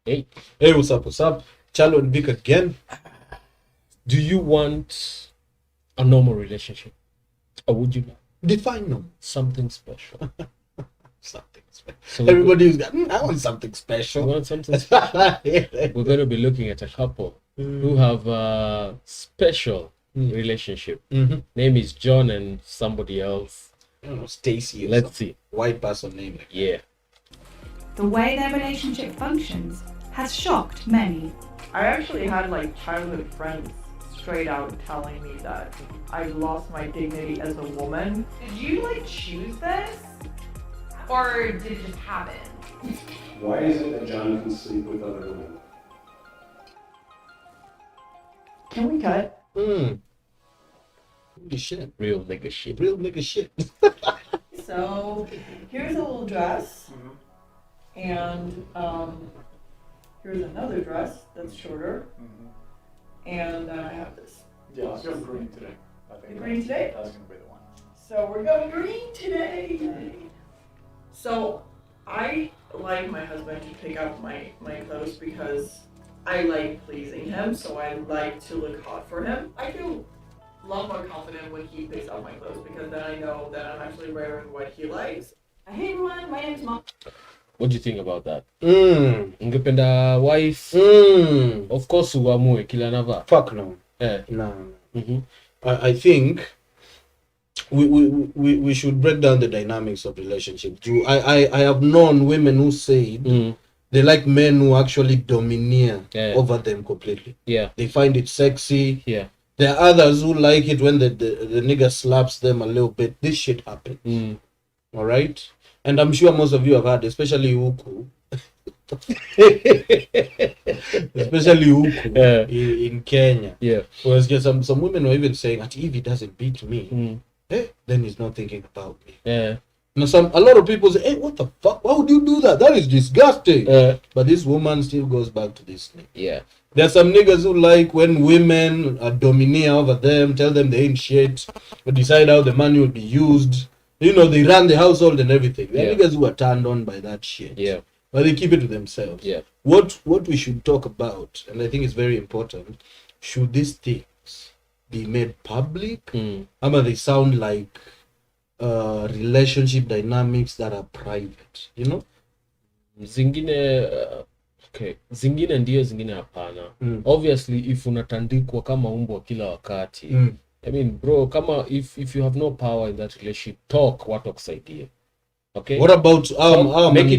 Hey, Hey, what's up? What's up? Chalo and Vic again. do you want a normal relationship? Or would you like Define them. something special? Something special. So Everybody's got, I want something you special. want something special? We're going to be looking at a couple who have a special relationship. Mm-hmm. Name is John and somebody else. I don't know, Stacy or Let's some see. white person name. Yeah. The way their relationship functions has shocked many. I actually had like childhood friends straight out telling me that I lost my dignity as a woman. Did you like choose this? Or did it just happen? Why is it that John can sleep with other women? Can we cut? Holy shit. Real nigga shit. Real nigga shit. So here's a little dress, and here's another dress that's shorter, and then I have this. Yeah, let's go green today. I think The green today? That's gonna be the one. So we're going green today. So I like my husband to pick out my clothes because I like pleasing him, so I like to look hot for him. I feel a lot more confident when he picks out my clothes because then I know that I'm actually wearing what he likes. Hey everyone, my name is Mom. What do you think about that? Mm. Ungependa wife? Mm. Of course uamue kila navaa. Fuck no. Eh. No. Mhm. I think we should break down the dynamics of relationships. I have known women who said they like men who actually domineer over them completely. Yeah. They find it sexy. Yeah. There are others who like it when the nigga slaps them a little bit. This shit happens. All right? And I'm sure most of you have had, especially Uku. Especially Uku in Kenya. Yeah. Whereas some women were even saying that if he doesn't beat me, then he's not thinking about me. Yeah. Now a lot of people say, hey, what the fuck? Why would you do that? That is disgusting. But this woman still goes back to this thing. Yeah. There are some niggas who like when women domineer over them, tell them they ain't shit, but decide how the money will be used. You know, they run the household and everything. There are niggas who are turned on by that shit. Yeah. But they keep it to themselves. Yeah. What we should talk about, and I think it's very important, should these things be made public? Or they sound like relationship dynamics that are private, you know? Zingine okay, zingine ndio, zingine hapana. Obviously if unatandikwa kama umbwa kila wakati, I mean bro, kama if you have no power in that relationship, talk, watu wakusaidie. Okay? What about make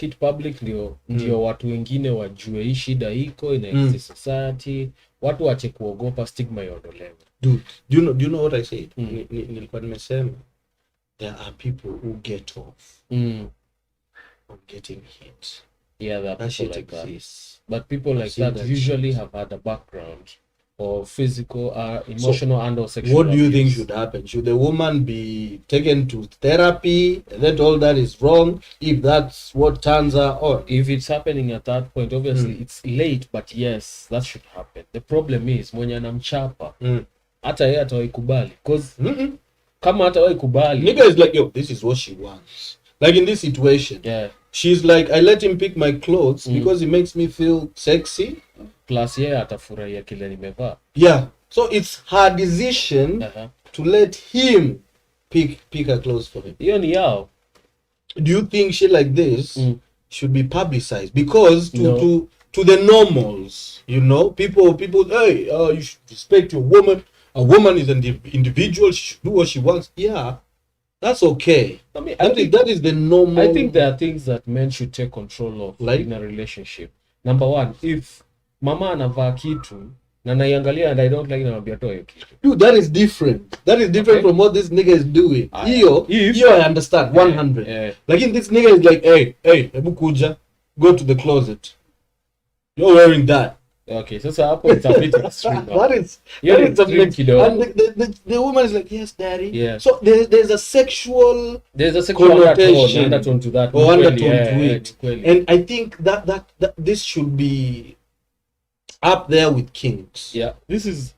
it public ndio watu wengine wajue hii shida iko in the society, watu wache kuogopa, stigma iondolewe. Dude, do you know what I said? Nilikuwa nimesema there are people who get off on getting hit. Yeah, there are That people shit like exists. that. But people like that usually have had a background of physical, emotional, and or sexual What do you think abuse. should happen? Should the woman be taken to therapy and then all that is wrong if that's what turns her on? If it's happening at that point, obviously it's late, but yes, that should happen. The problem is mwenye anamchapa hata yeye atawaikubali, because kama hatawaikubali, Nigga is like, yo, this is what she wants. Like in this situation, she's like, I let him pick my clothes because he makes me feel sexy. plus yeye atafurahia kile nimevaa. Yeah. So it's her decision to let him pick her clothes for him. Hiyo ni yao. Do you think shit like this should be publicized? Because to the normals, you know, people, hey, you should respect your woman. A woman is an individual. She should do what she wants. Yeah, that's okay. I mean, I think that is the normal. I think there are things that men should take control of, like in a relationship. Number one, if mama anavaa kitu na naiangalia and I don't like, namwambia toa hiyo kitu. Dude, that is different. That is different from what this nigga is doing. Yo, I understand 100. Like in this nigga is like, hey, hebu kuja, go to the closet. You're wearing that. Okay, so hapo it's a bit extreme. That is extreme, kiddo. And the woman is like, yes, daddy. Yeah. So there's a sexual connotation, undertone to that. Or undertone to it. And I think that this should be up there with kinks. Yeah, this is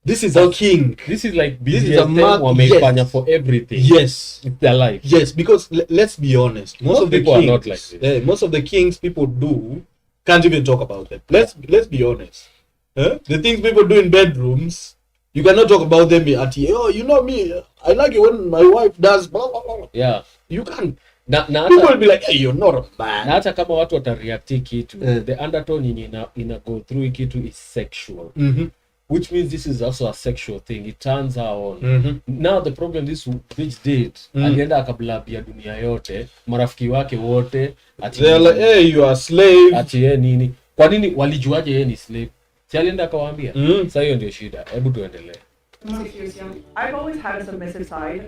This is a king. This is like This is a BDSM mark- wameifanya yes. for everything. Yes. It's their life. Yes, because let's be honest. Most of the people are kings, not like this. most of the kings people do can't even talk about them. Let's be honest. The things people do in bedrooms, you cannot talk about them at oh, you know me, I like it when my wife does blah blah blah. Yeah. You can't. Na People hata will be like, hey, you're not a na man. hata kama watu watareact kitu, the undertone yenye ina go through kitu is sexual. Mm-hmm. Which means this is also a sexual thing. It turns her on. Mm-hmm. Now the problem this bitch did, alienda akablabia dunia yote, marafiki wake wote, ati They're like, hey, you are a slave. ati yeye nini. Kwa nini walijuaje yeye ni slave? Si alienda akawaambia. Sasa hiyo ndio shida. Hebu tuendelee. I've always had a submissive side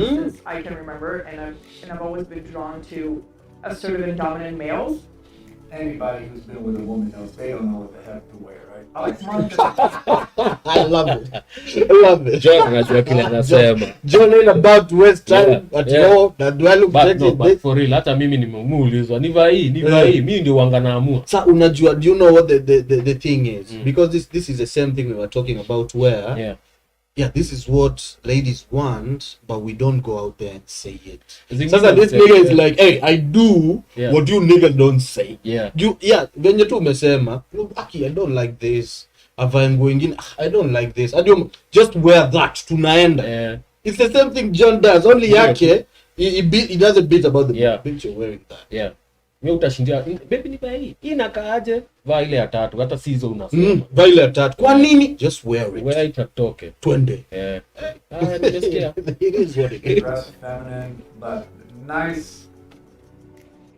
since I can remember, and I've always been drawn to assertive and dominant males. Anybody who's been with a woman knows they don't know what the heck to wear, right? I like smart. I love it. I love it. John anajua kile anasema. John ain't about to waste time Yeah, at yeah. all. That do I look But sexy? no, but for real, hata mimi nimeulizwa niva hii, mimi ndio wanga naamua. Sa unajua, do you know what the thing is? Because this is the same thing we were talking about where this is what ladies want, but we don't go out there and say it. Sasa this nigga is like, hey, I do what you niggas don't say. Venye tu umesema, Aki, I don't like this. If I'm going in, I don't like this. I don't just wear that. Tunaenda. It's the same thing John does. Only yake, he does a bit about the bitch you're wearing that. Mimi utashindia, baby nipa hii inakaaje? Vaa ile ya tatu, hata si hizo unasema. Vaa ile ya tatu. Kwa nini? Just wear it. Wear it atoke. Twende. Nimesikia. It is what it is. Dress feminine, but nice.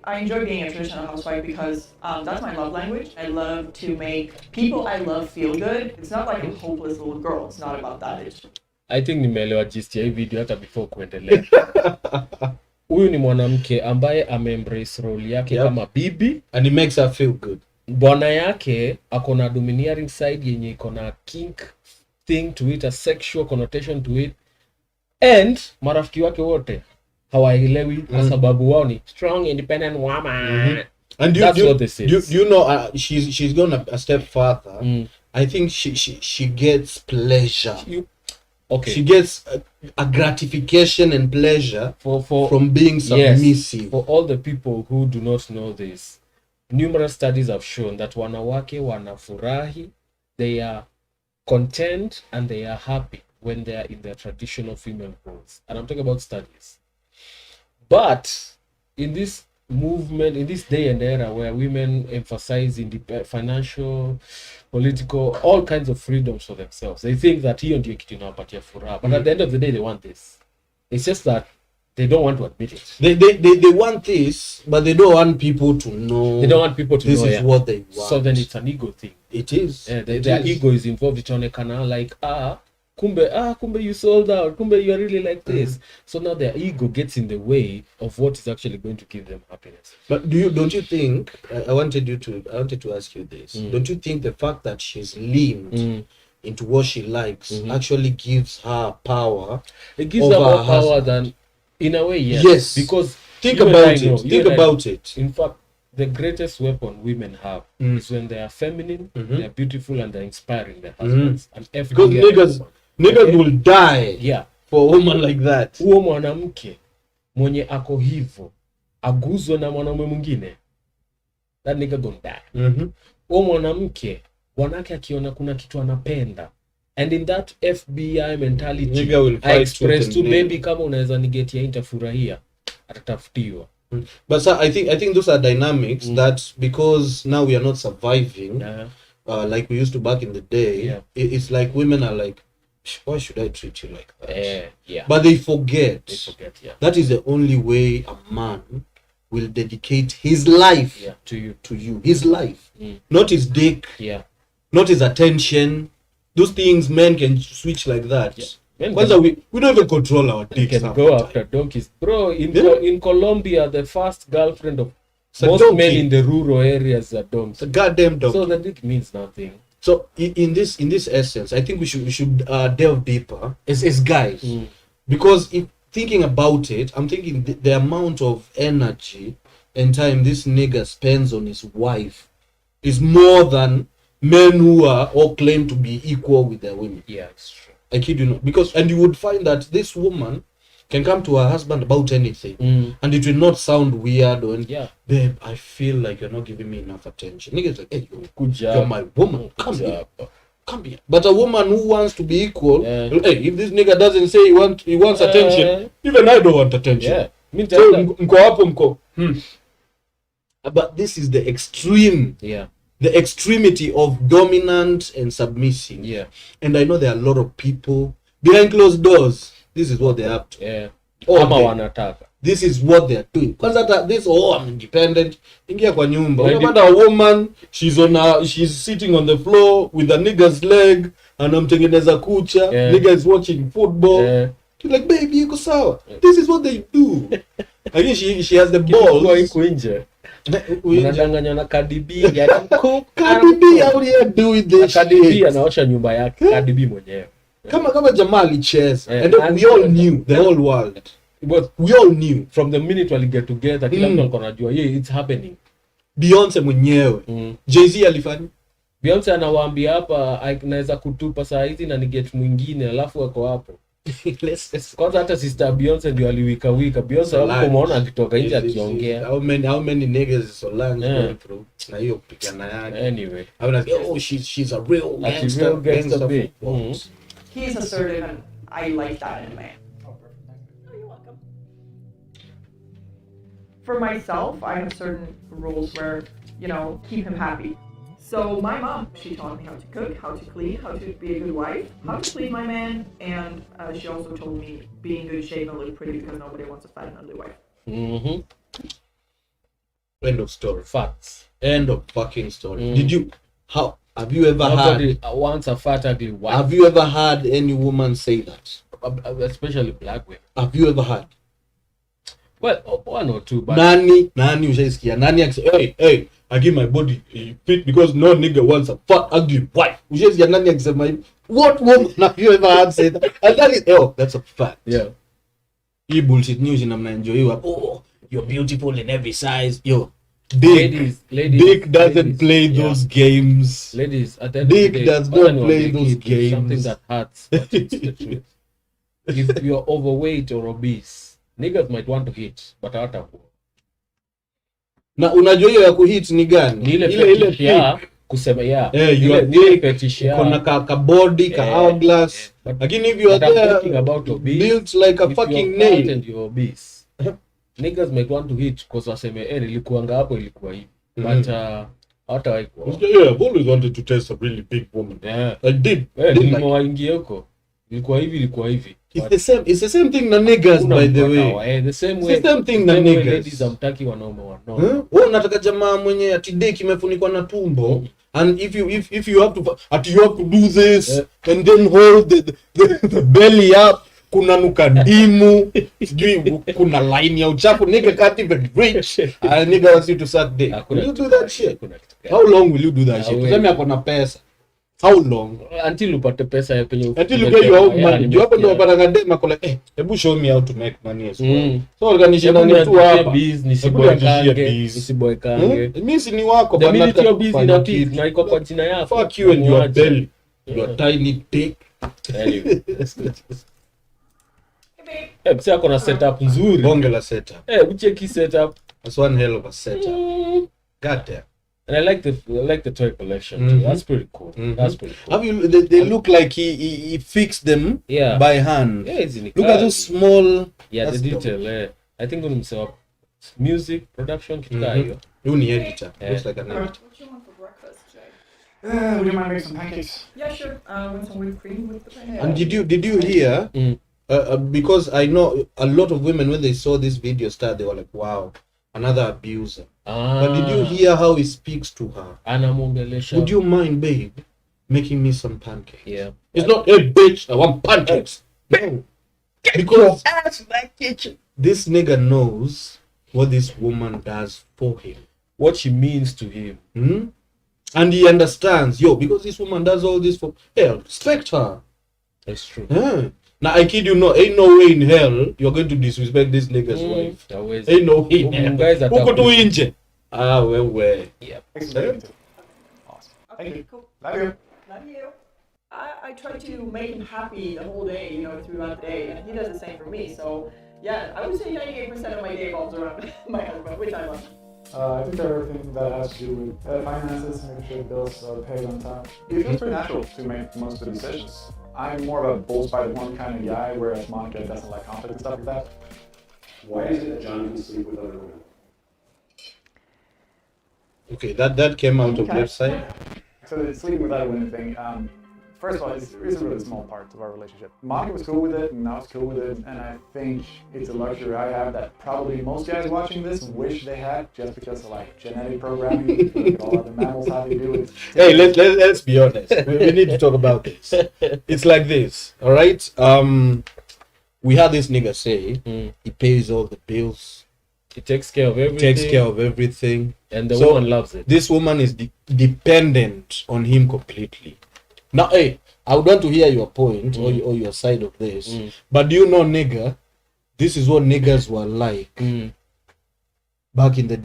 I enjoy being a traditional housewife because that's my love language. I love to make people I love feel good. It's not like a hopeless little girl. It's not about that. It's I think nimeelewa gist ya hii video hata before kuendelea. Huyu ni mwanamke ambaye ameembrace role yake kama bibi, and it makes her feel good. Bwana yake akona domineering side yenye ikona kink thing to it, a sexual connotation to it, and marafiki wake wote hawaelewi kwa sababu wao ni strong independent woman. And that's what this is. Do you know she's gone a step further. I think she gets pleasure. She gets a gratification and pleasure from being submissive. Yes, for all the people who do not know this, numerous studies have shown that wanawake wanafurahi, they are content and they are happy when they are in their traditional female roles. And I'm talking about studies. But in this movement, in this day and era where women emphasize financial, political, all kinds of freedoms for themselves, they think that hiyo ndio kitu inawapatia furaha. But at the end of the day, they want this. It's just that they don't want to admit it. They want this, but they don't want people to know. They don't want people to this know. This is what they want. So then it's an ego thing. It is. Their ego is involved. Itaonekana like kumbe you sold out. Kumbe you are really like this. So now their ego gets in the way of what is actually going to give them happiness. But don't you think? I wanted to ask you this. Don't you think the fact that she's leaned into what she likes actually gives her power? It gives her more power than, in a way, yes. Yes. Because think about it. Think about it. In fact, the greatest weapon women have is when they are feminine, they are beautiful, and they're inspiring their husbands. And because niggas will die for a woman like that. Huo mwanamke mwenye ako hivyo aguzwe na mwanaume mwingine, that nigga gonna die. Huo mwanamke bwanake akiona kuna kitu anapenda, and in that FBI mentality I express to baby, kama unaweza nigetia intafurahia, atatafutiwa. But sir, I think those are dynamics that, because now we are not surviving like we used to back in the day, it's like women are like, why should I treat you like that? But they forget that is the only way a man will dedicate his life to you. His life, not his dick, not his attention. Those things men can switch like that. We don't even control our dicks. We can go after donkeys, bro. In Colombia, the first girlfriend of most men in the rural areas are donkeys. A goddamn donkey. So the dick means nothing. So in this essence, I think we should delve deeper as guys, because if thinking about it, I'm thinking the amount of energy and time this nigga spends on his wife is more than men who are all claim to be equal with their women. Yeah, it's true. I kid you not. And you would find that this woman can come to her husband about anything, and it will not sound weird or babe, I feel like you're not giving me enough attention. Niggas like, hey, good job. You're my woman. Come here. But a woman who wants to be equal, hey, if this nigga doesn't say he wants attention, even I don't want attention. Yeah. So, mko hapo mko. But this is the extreme. Yeah. The extremity of dominant and submissive. Yeah. And I know there are a lot of people behind closed doors. This is what they're up to. Yeah. Kama wanataka. This is what they're doing. Kwanza this, I'm independent. Ingia kwa nyumba. Unapata a woman, she's sitting on the floor with a nigga's leg, anamtengeneza kucha. Nigga is watching football. You're like, baby, yuko sawa. This is what they do. I think she has the balls. Unadanganya na Cardi B. Cardi B out here doing this. Cardi B anaosha nyumba yake. Cardi B mwenyewe. Kama jamaa alicheza. And we all knew, the whole world. But we all knew from the minute we get together, kila mtu alikuwa anajua, it's happening. Beyonce mwenyewe. Jay-Z alifanya. Beyonce anawaambia hapa naweza kutupa saa hizi na niget mwingine alafu wako hapo. Kwanza hata sister Beyonce ndio aliwika. Beyonce hapo umeona akitoka nje akiongea. How many niggas Solange going through? Na hiyo pigana yake. Anyway. I was like, oh, she's a real gangster. He's assertive and I like that in a man. Oh, you're welcome. For myself, I have certain rules where, keep him happy. So my mom, she taught me how to cook, how to clean, how to be a good wife, how to please my man, and she also told me be in good shape and look pretty because nobody wants a fat and ugly wife. End of story. Facts. End of fucking story. Have you ever had wants a fat ugly wife? Have you ever had any woman say that? Especially black women. Have you ever had? Well, one or two, but Nani ushaisikia? Nani akisema, hey, I give my body fit because no nigga wants a fat ugly wife. Ushaisikia nani akisema hivi? What woman have you ever had say that? And that is, that's a fact. Yeah. Hii bullshit news inamnaenjoyiwa. Oh, you're beautiful in every size. Yo. Dick doesn't play those games. Ladies, at the end of the day, does not play those games. Something that hurts, but it's the truth. If you're overweight or obese, niggas might want to hit, but hawatakuwa. Na unajua hiyo ya kuhit ni gani? Ile pia kusema ile fetish ya kuna ka body ka hourglass. Lakini if you are there built like a fucking nail and you're obese. Niggas might want to hit because waseme nilikuanga hapo ilikuwa hivi. But hawatawahi kuwa. I've always wanted to test a really big woman. Yeah. I did. Nilipoingia huko ilikuwa hivi. It's the same thing na niggas by the way. The same way. It's the same thing na niggas. Ladies amtaki wanaume wanao. Wewe unataka jamaa mwenye atidei kimefunikwa na tumbo. And if you have to do this and then hold the belly up, kuna nuka ndimu, sijui kuna line ya uchafu, nigga can't even reach. Nigga wants you to suck dick. Will you do that shit? How long will you do that shit? Tuseme hapo na pesa. How long? Until upate pesa ya penye. Until you get your own money. You hapo ndo wapata ngandema kwa like, hebu show me how to make money as well. So organization ni tu hapa. Nisiboekange. Mimi si ni wako bana. The minute you're busy na peace na iko kwa jina yako. Fuck you and your belly. Your tiny dick. Anyway. Mse ako na setup nzuri. Bonge la setup. Ucheki setup. That's one hell of a setup. God damn. And I like the toy collection too. That's pretty cool. That's pretty cool. Have you? They look like he fixed them by hand. Yeah, it's look at those small. Yeah, the detail. I think when himself music production kitu hiyo. You need editor. Looks like an editor. What do you want for breakfast, Jay? Would you mind making some pancakes? Yeah, sure. Want some whipped cream with the pancakes? And did you hear? Because I know a lot of women when they saw this video start, they were like, "Wow, another abuser." But did you hear how he speaks to her? Would you mind, babe, making me some pancakes? Yeah. It's not, hey, bitch, I want pancakes. No. Because ass in my kitchen. This nigga knows what this woman does for him. What she means to him. And he understands, because this woman does all this for... Hell, respect her. That's true. Now, I kid you not, ain't no way in hell you're going to disrespect this nigga's wife. Ain't no way in hell. Uko tu inje. Wewe. Yep. Awesome. Thank you. Cool. Love you. Love you. I try to make him happy the whole day, you know, throughout the day, and he does the same for me. So, yeah, I would say 98% of my day revolves around my husband, which I love. I think everything that has to do with finances, making sure the bills are paid on time. It feels pretty natural to make most of the decisions. I'm more of a bulls by the one kind of guy, whereas Monica doesn't like conflict and stuff like that. Why is it that John can sleep with other women? Okay, that came out of website. So the sleeping with other women thing, first of all, it's a really small part of our relationship. Monica was cool with it, and I was cool with it, and I think it's a luxury I have that probably most guys watching this wish they had, just because of like genetic programming. If you look at all other mammals, how they do it. Hey, let's be honest. We need to talk about this. It's like this, all right? We had this nigga say he pays all the bills. He takes care of everything. And the woman loves it. This woman is dependent on him completely. Now, hey, I would want to hear your point or your side of this. But do you know, nigga, this is what niggas were like back in the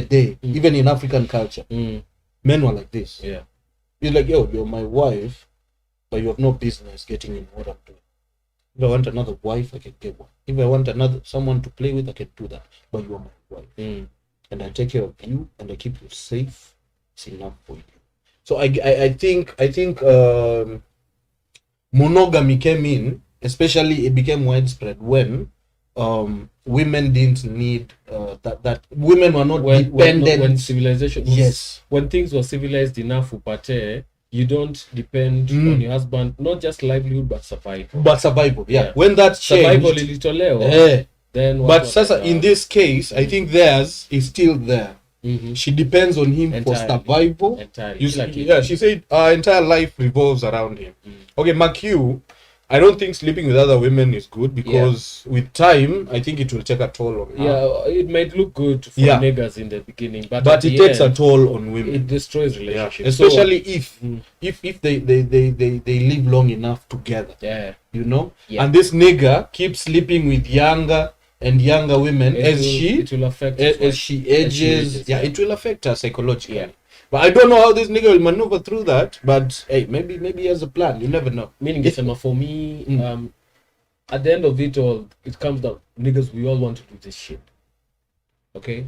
day, even in African culture. Men were like this. Yeah. You're like, yo, you're my wife, but you have no business getting in what I'm doing. If I want another wife, I can get one. If I want someone to play with, I can do that. But you are my wife. And I take care of you and I keep you safe. It's enough for you. So I think monogamy came in, especially it became widespread when women didn't need that women were not dependent. When civilization when things were civilized enough, upate, you don't depend on your husband, not just livelihood but survival. Yeah. When that changed, survival ilitolewa, then but sasa in this case, I think theirs is still there. She depends on him for survival. She said our entire life revolves around him. Okay, McHugh, I don't think sleeping with other women is good because with time, I think it will take a toll on her. Yeah, it might look good for niggas in the beginning, but it takes a toll on women. It destroys relationships, especially if they live long enough together. Yeah, you know. Yeah. And this nigga keeps sleeping with younger women as she ages. Yeah, it will affect her psychologically. Yeah. But I don't know how this nigga will maneuver through that. But hey, maybe he has a plan. You never know. Meaning, for me, at the end of it all, it comes down, niggas, we all want to do this shit. Okay?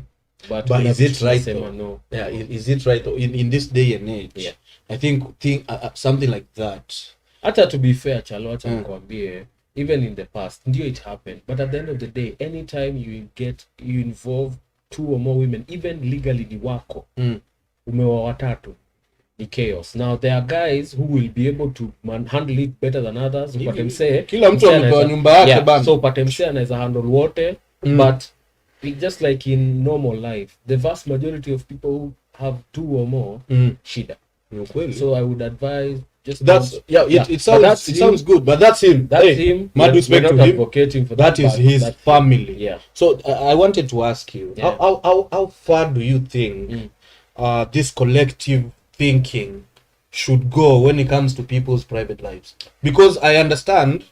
But is it right though? No. Yeah, is it right though? In this day and age? Yeah. I think something like that. Hata to be fair, Chalo, nikwambie, even in the past, ndio it happened. But at the end of the day, anytime you involve two or more women, even legally ni wako. Umewa watatu, the chaos. Now there are guys who will be able to handle it better than others. Upate msee, kila mtu amepewa nyumba yake bana. So upate msee anaweza handle wote. But just like in normal life, the vast majority of people who have two or more, shida. So I would advise just it sounds good, but that's him. Him. Mad respect to him. Advocating for that is his family. Yeah. So I wanted to ask you, how far do you think this collective thinking should go when it comes to people's private lives? Because I understand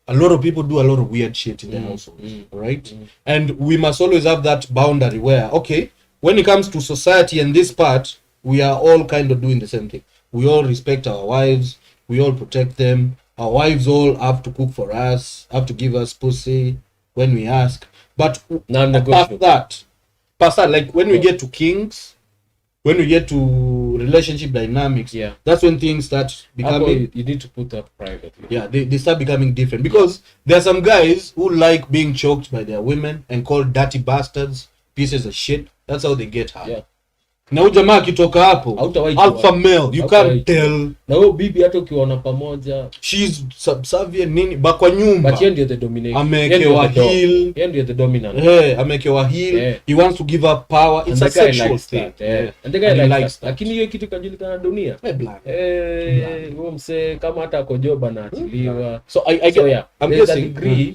a lot of people do a lot of weird shit in their households, right? And we must always have that boundary where, okay, when it comes to society and this part, we are all kind of doing the same thing. We all respect our wives, we all protect them. Our wives all have to cook for us, have to give us pussy when we ask. But past that, like when we get to kings, when we get to relationship dynamics, that's when things start becoming. You need to put that privately. Yeah, they start becoming different because there are some guys who like being choked by their women and called dirty bastards, pieces of shit. That's how they get high. Yeah. Na huyu jamaa akitoka hapo alpha male, you can't tell. Na huyo bibi hata ukiona pamoja, she's subservient nini bakwa nyumba. But yeye ndio the dominator. Amekewa heel. Yeye ndio the dominant. Amekewa heel. He wants to give her power. It's a sexual thing. And the guy likes that. Lakini hiyo kitu kajulikana dunia. Huyo mse kama hata akojoba na achiliwa. So I'm guessing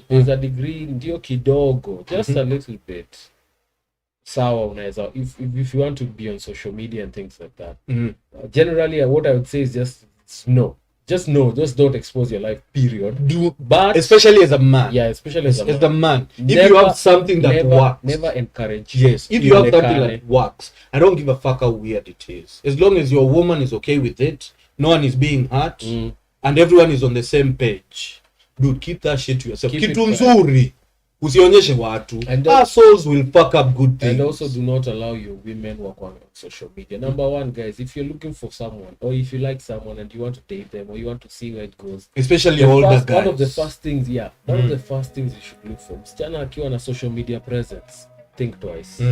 there's a degree ndio kidogo, just a little bit. Sawa unaweza if you want to be on social media and things like that. Generally what I would say is just no. just don't expose your life, period. But especially as a man. Yeah, especially as a man. If you have something that works, never encourage. Yes, if you have something that works, I don't give a fuck how weird it is. As long as your woman is okay with it, no one is being hurt, and everyone is on the same page. Dude, keep that shit to yourself. Kitu nzuri. Usionyeshe watu. Assholes will fuck up good things. And also do not allow your women work on social media. Number one, guys, if you're looking for someone, or if you like someone and you want to date them, or you want to see where it goes, especially older guys. One of the first things you should look for. Msichana akiwa na social media presence, think twice.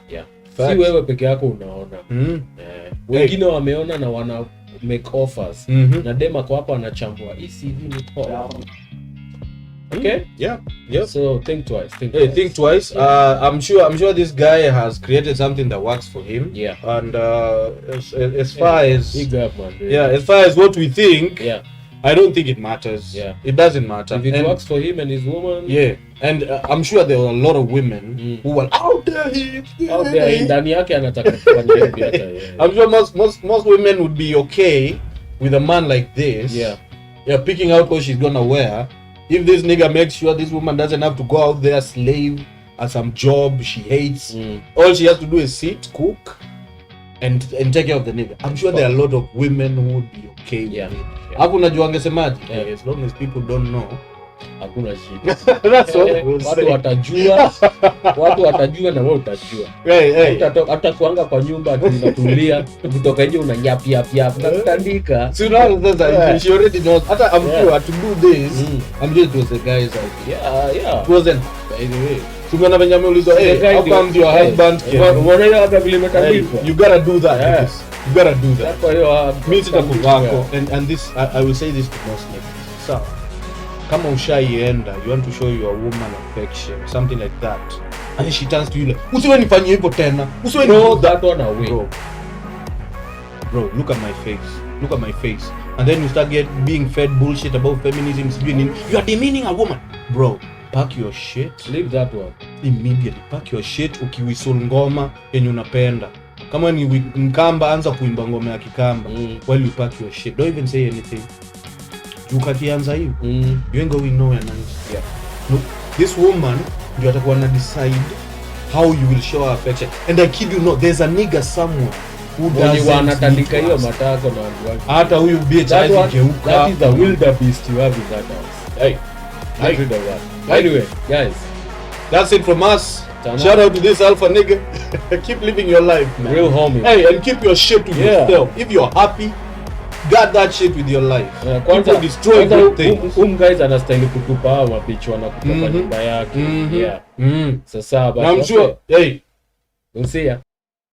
Yeah. Si wewe peke yako unaona. Wengine wameona na wana make offers. Na dem ako hapa anachambua. Hii CV ni poa. Okay? Yeah. So think twice. Think twice. I'm sure this guy has created something that works for him. Yeah. And as far as big up, man. As far as what we think, I don't think it matters. Yeah. It doesn't matter. If it works for him and his woman. Yeah. And I'm sure there are a lot of women who are out there. Ndani yake anataka kufanya hivi hata. I'm sure most women would be okay with a man like this. Yeah, picking out what she's gonna wear. If this nigga makes sure this woman doesn't have to go out there slave at some job she hates, all she has to do is sit, cook, and take care of the nigga. I'm sure there are a lot of women who would be okay with it. Hapo unajua angesemaje? As long as people don't know, hakuna shida. That's what we'll say. Watu watajua na wewe utajua. Hata kuanga kwa nyumba tunatulia, kutoka nje unanyapia unatandika. So now that she already knows. Hata I'm sure to do this, I'm sure it was the guy's idea. Yeah. It wasn't, by the way. Tumeona venye ameulizwa, how come your husband unaona hapa vile imetandikwa? You gotta do that. You gotta do that. Kwa hiyo mimi sitakuvako, and this I will say this to most niggas. So kama ushaienda, you want to show your woman affection, something like that, and she turns to you like, usiwe nifanyie hivyo tena, usiwe no that one away. Bro, look at my face, and then you start being fed bullshit about feminism. You are demeaning a woman. Bro, pack your shit, leave that one immediately. Pack your shit. Ukiwhistle ngoma yenye unapenda, kama ni Mkamba, anza kuimba ngoma ya Kikamba while you pack your shit. Don't even say anything. Ukakianza hiyo, you ain't going nowhere nice. Look, this woman ndio atakuwa na decide how you will show her affection. And I kid you not, there's a nigga somewhere who doesn't wanatandika hiyo matako na wangu. Hata huyu bitch geuka. That is the wildebeest you have in that house. Hey, get rid of that. Anyway, guys, that's it from us. Shout out to this alpha nigga. Keep living your life, man. Real homie. Hey, and keep your shit to yourself. If you're happy, guard that shit with your life. People destroy good things. Guys anastahili kutupa hawa mabichi wanakutoka nyumba yake. Sasa basi. I'm sure. Hey, we'll see ya.